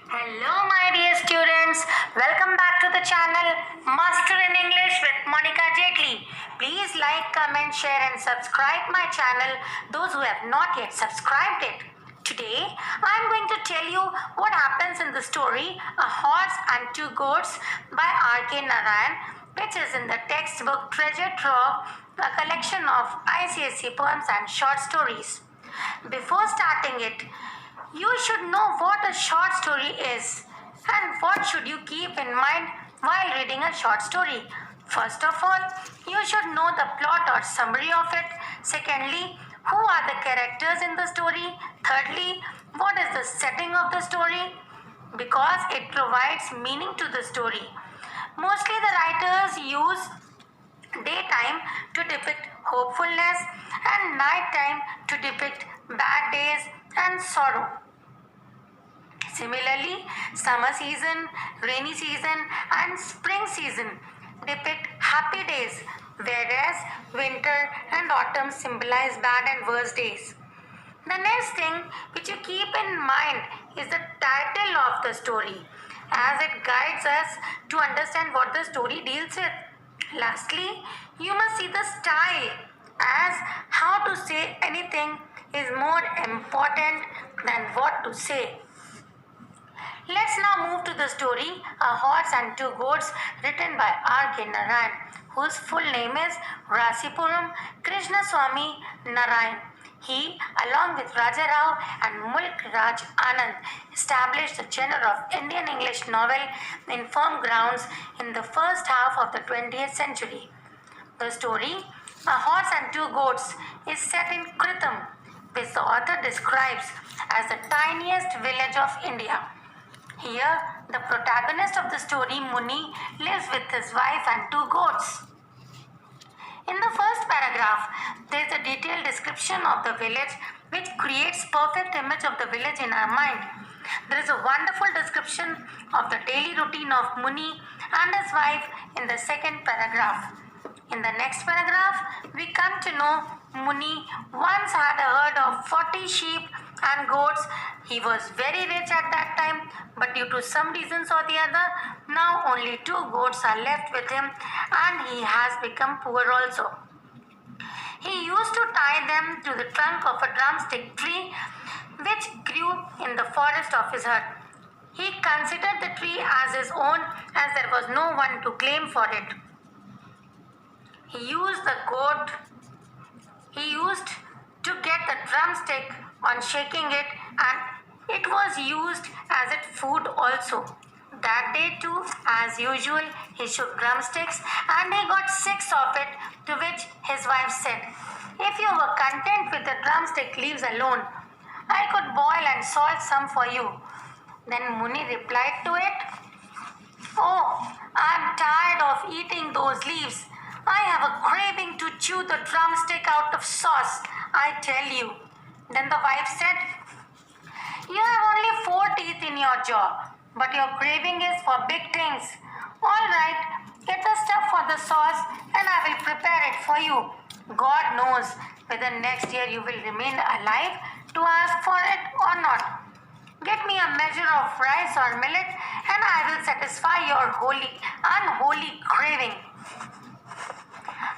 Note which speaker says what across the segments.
Speaker 1: Hello, my dear students. Welcome back to the channel Master in English with Monica Jetli. Please like, comment, share, and subscribe my channel. Those who have not yet subscribed it. Today, I'm going to tell you what happens in the story A Horse and Two Goats by R.K. Narayan, which is in the textbook Treasure Trove, a collection of ICSE poems and short stories. Before starting it, you should know what a short story is and what should you keep in mind while reading a short story. First of all, you should know the plot or summary of it. Secondly, who are the characters in the story? Thirdly, what is the setting of the story? Because it provides meaning to the story. Mostly the writers use daytime to depict hopefulness and nighttime to depict bad days and sorrow. Similarly, summer season, rainy season, and spring season depict happy days, whereas winter and autumn symbolize bad and worse days. The next thing which you keep in mind is the title of the story, as it guides us to understand what the story deals with. Lastly, you must see the style, as how to say anything is more important than what to say. Let's now move to the story A Horse and Two Goats, written by R.K. Narayan, whose full name is Rasipuram Krishnaswamy Narayan. He, along with Raja Rao and Mulk Raj Anand, established the genre of Indian English novel in firm grounds in the first half of the 20th century. The story, A Horse and Two Goats, is set in Kritam, which the author describes as the tiniest village of India. Here, the protagonist of the story, Muni, lives with his wife and two goats. In the first paragraph, there is a detailed description of the village which creates perfect image of the village in our mind. There is a wonderful description of the daily routine of Muni and his wife in the second paragraph. In the next paragraph, we come to know Muni once had a herd of 40 sheep and goats. He was very rich at that time, but due to some reasons or the other, now only two goats are left with him and he has become poor also. He used to tie them to the trunk of a drumstick tree which grew in the forest of his hut. He considered the tree as his own as there was no one to claim for it. He used to get the drumstick on shaking it, and it was used as its food also. That day too, as usual, he shook drumsticks and he got 6 of it, to which his wife said, "If you were content with the drumstick leaves alone, I could boil and salt some for you." Then Muni replied to it, "Oh, I am tired of eating those leaves. I have a craving to chew the drumstick out of sauce, I tell you." Then the wife said, "You have only 4 teeth in your jaw, but your craving is for big things. All right, get the stuff for the sauce and I will prepare it for you. God knows whether next year you will remain alive to ask for it or not. Get me a measure of rice or millet and I will satisfy your unholy craving."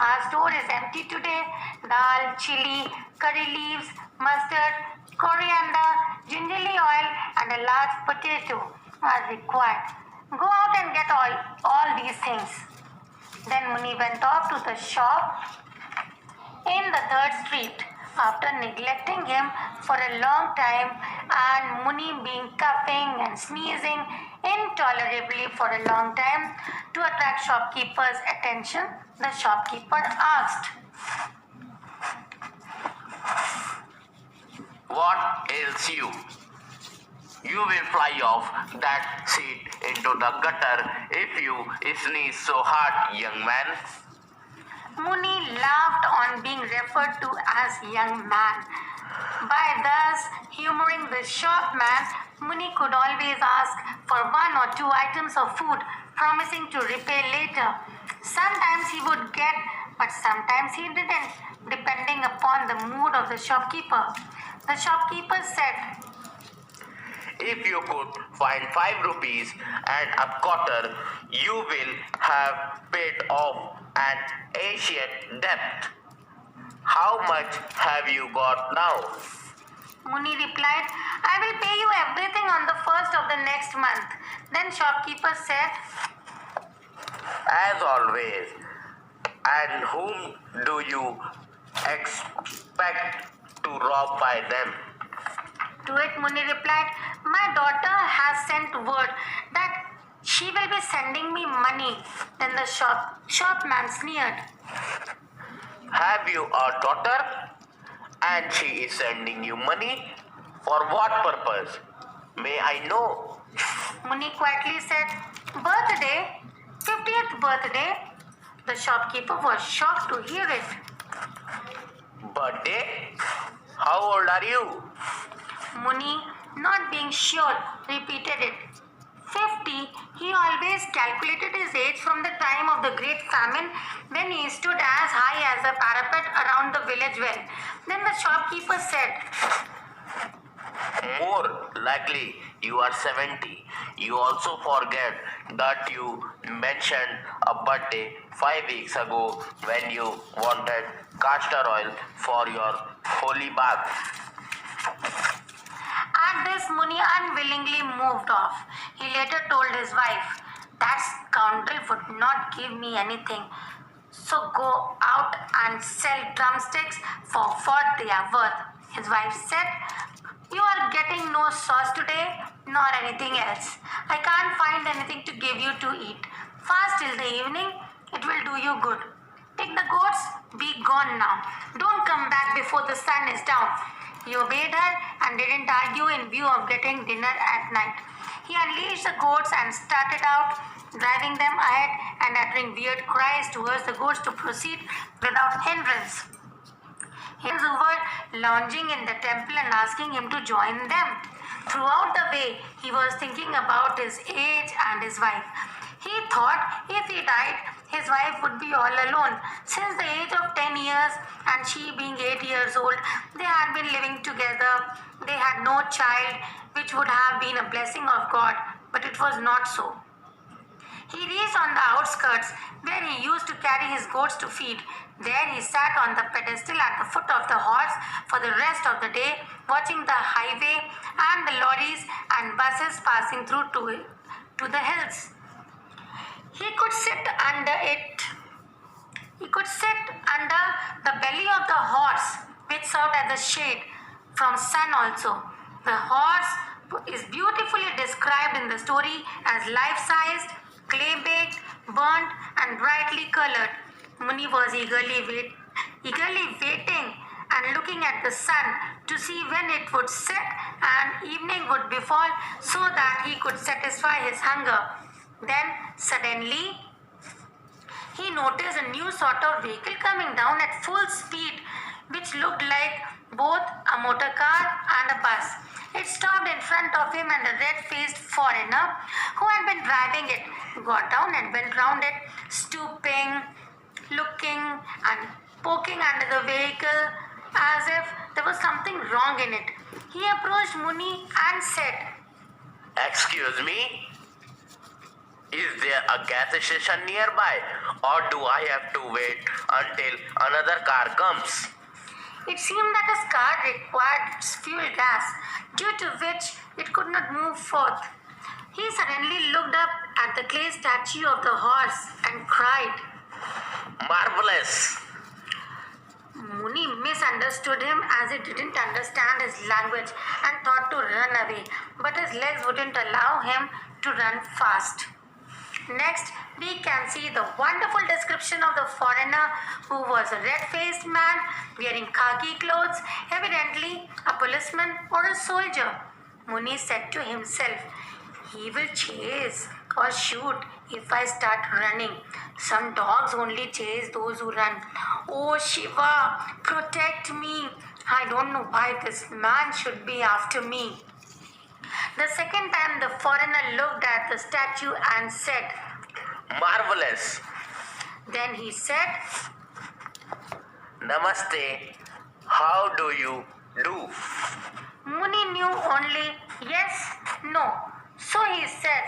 Speaker 1: Our store is empty today. Dal, chili, curry leaves, mustard, coriander, gingerly oil, and a large potato are required. Go out and get all these things. Then Muni went off to the shop in the third street. After neglecting him for a long time and Muni being coughing and sneezing intolerably for a long time, to attract shopkeeper's attention, the shopkeeper asked,
Speaker 2: "What ails you? You will fly off that seat into the gutter if you sneeze so hard, young man."
Speaker 1: Muni laughed on being referred to as young man. By thus humoring the shopman, Muni could always ask for 1 or 2 items of food, promising to repay later. Sometimes he would get, but sometimes he didn't, depending upon the mood of the shopkeeper. The shopkeeper said,
Speaker 2: if you could find 5 rupees and a quarter, you will have paid off an ancient debt. How much have you got now?
Speaker 1: Muni replied, I will pay you everything on the first of the next month. Then shopkeeper said,
Speaker 2: As always. And whom do you expect to rob by them?
Speaker 1: To it Muni replied, my daughter has sent word that she will be sending me money. Then the shopman sneered.
Speaker 2: Have you a daughter? And she is sending you money? For what purpose? May I know?
Speaker 1: Muni quietly said, birthday, 50th birthday. The shopkeeper was shocked to hear it.
Speaker 2: Birthday? How old are you?
Speaker 1: Muni, not being sure, repeated it. 50, he always calculated his age from the time of the great famine when he stood as high as a parapet around the village well. Then the shopkeeper said,
Speaker 2: More likely you are 70. You also forget that you mentioned a birthday 5 weeks ago when you wanted castor oil for your holy bath.
Speaker 1: At this, Muni unwillingly moved off. He later told his wife, that scoundrel would not give me anything. So go out and sell drumsticks for what they are worth. His wife said, you are getting no sauce today, nor anything else. I can't find anything to give you to eat. Fast till the evening, it will do you good. Take the goats, be gone now. Don't come back before the sun is down. He obeyed her and didn't argue in view of getting dinner at night. He unleashed the goats and started out, driving them ahead and uttering weird cries towards the goats to proceed without hindrance. His were lounging in the temple and asking him to join them. Throughout the way, he was thinking about his age and his wife. He thought if he died, his wife would be all alone. Since the age of 10 years and she being 8 years old, they had been living together. They had no child, which would have been a blessing of God, but it was not so. He reached on the outskirts where he used to carry his goats to feed. There he sat on the pedestal at the foot of the horse for the rest of the day, watching the highway and the lorries and buses passing through to the hills. He could sit under the belly of the horse, which served as a shade from sun also. The horse is beautifully described in the story as life-sized, clay-baked, burnt and brightly colored. Muni was eagerly waiting and looking at the sun to see when it would set and evening would befall so that he could satisfy his hunger. Then suddenly he noticed a new sort of vehicle coming down at full speed, which looked like both a motor car and a bus. It stopped in front of him, and a red-faced foreigner who had been driving it got down and went round it, stooping, looking and poking under the vehicle as if there was something wrong in it. He approached Muni and said,
Speaker 2: Excuse me? Is there a gas station nearby, or do I have to wait until another car comes?
Speaker 1: It seemed that his car required fuel gas, due to which it could not move forth. He suddenly looked up at the clay statue of the horse and cried.
Speaker 2: Marvelous!
Speaker 1: Muni misunderstood him as he didn't understand his language and thought to run away, but his legs wouldn't allow him to run fast. Next, we can see the wonderful description of the foreigner who was a red-faced man wearing khaki clothes, evidently a policeman or a soldier. Muni said to himself, he will chase or shoot if I start running. Some dogs only chase those who run. Oh Shiva, protect me. I don't know why this man should be after me. The second time the foreigner looked at the statue and said,
Speaker 2: Marvelous!
Speaker 1: Then he said,
Speaker 2: Namaste. How do you do?
Speaker 1: Muni knew only, yes, No. So he said,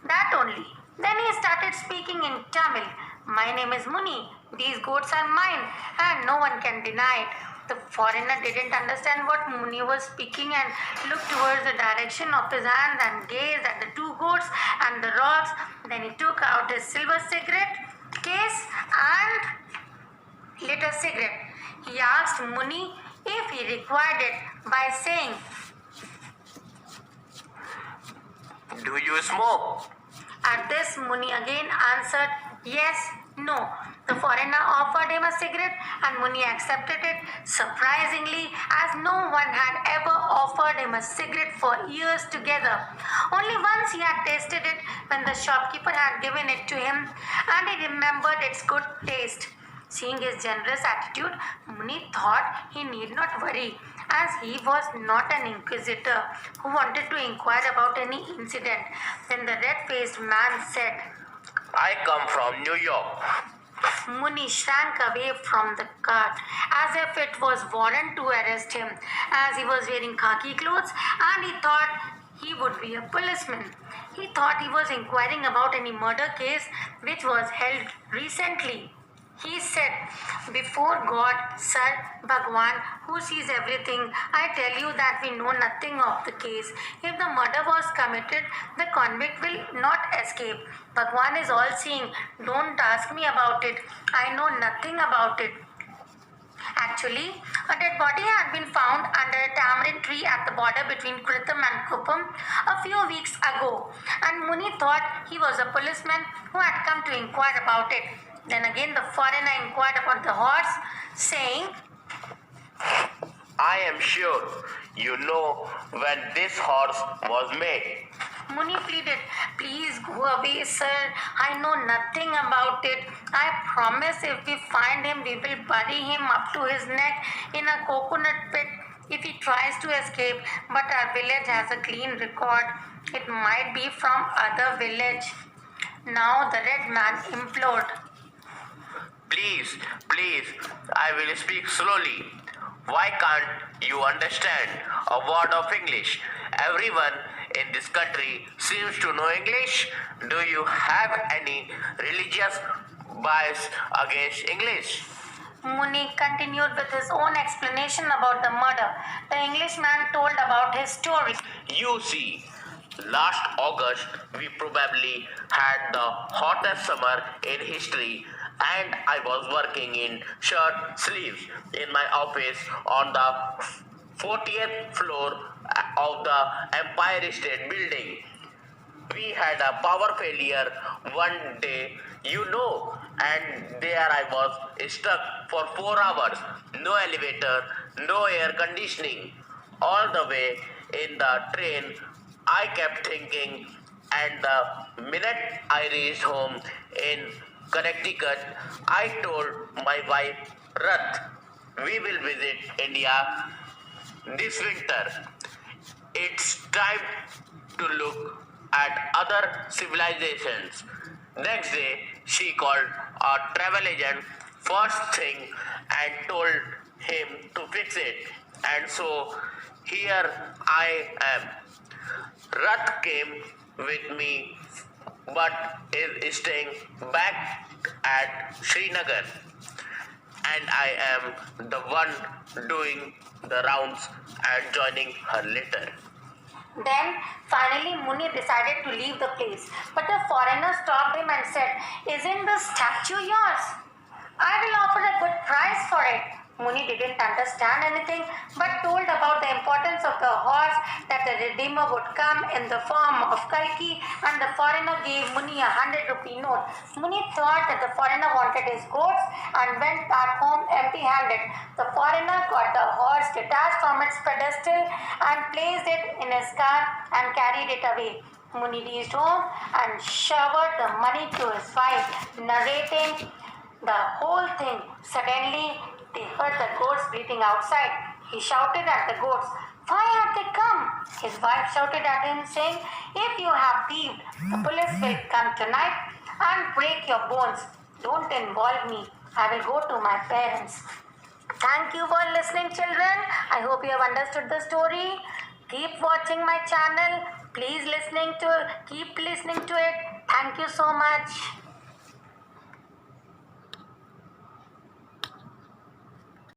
Speaker 1: that only. Then he started speaking in Tamil. My name is Muni. These goats are mine, and no one can deny it. The foreigner didn't understand what Muni was speaking and looked towards the direction of his hand and gazed at the two goats and the rocks. Then he took out his silver cigarette case and lit a cigarette. He asked Muni if he required it by saying,
Speaker 2: Do you smoke?
Speaker 1: At this, Muni again answered, yes, no. The foreigner offered him a cigarette and Muni accepted it surprisingly, as no one had ever offered him a cigarette for years together. Only once he had tasted it when the shopkeeper had given it to him, and he remembered its good taste. Seeing his generous attitude, Muni thought he need not worry, as he was not an inquisitor who wanted to inquire about any incident. Then the red-faced man said,
Speaker 2: I come from New York.
Speaker 1: Muni shrank away from the cart as if it was warrant to arrest him, as he was wearing khaki clothes and he thought he would be a policeman. He thought he was inquiring about any murder case which was held recently. He said, before God, Sir Bhagwan, who sees everything, I tell you that we know nothing of the case. If the murder was committed, the convict will not escape. Bhagwan is all seeing. Don't ask me about it. I know nothing about it. Actually, a dead body had been found under a tamarind tree at the border between Kritam and Kuppam a few weeks ago, and Muni thought he was a policeman who had come to inquire about it. Then again the foreigner inquired about the horse, saying,
Speaker 2: I am sure you know when this horse was made.
Speaker 1: Muni pleaded, please go away, sir. I know nothing about it. I promise if we find him, we will bury him up to his neck in a coconut pit if he tries to escape. But our village has a clean record. It might be from other village. Now the red man implored.
Speaker 2: Please, please, I will speak slowly. Why can't you understand a word of English? Everyone in this country seems to know English. Do you have any religious bias against English?
Speaker 1: Muni continued with his own explanation about the murder. The Englishman told about his story.
Speaker 2: You see, last August we probably had the hottest summer in history, and I was working in shirt sleeves in my office on the 40th floor of the Empire State Building. We had a power failure one day, and there I was stuck for 4 hours. No elevator, no air conditioning. All the way in the train, I kept thinking, and the minute I reached home in Connecticut, I told my wife, Rath, we will visit India this winter. It's time to look at other civilizations. Next day, she called a travel agent first thing and told him to fix it. And so here I am. Rath came with me but is staying back at Srinagar, and I am the one doing the rounds and joining her later.
Speaker 1: Then finally Muni decided to leave the place. But the foreigner stopped him and said, isn't the statue yours? I will offer a good price for it. Muni didn't understand anything but told about the importance of the horse, that the Redeemer would come in the form of Kalki, and the foreigner gave Muni a 100-rupee note. Muni thought that the foreigner wanted his goats and went back home empty-handed. The foreigner got the horse detached from its pedestal and placed it in his car and carried it away. Muni reached home and showered the money to his wife, narrating the whole thing. Suddenly, they heard the goats bleating outside. He shouted at the goats, why have they come? His wife shouted at him, saying, if you have thieved, the police will come tonight and break your bones. Don't involve me. I will go to my parents. Thank you for listening, children. I hope you have understood the story. Keep watching my channel. Keep listening to it. Thank you so much.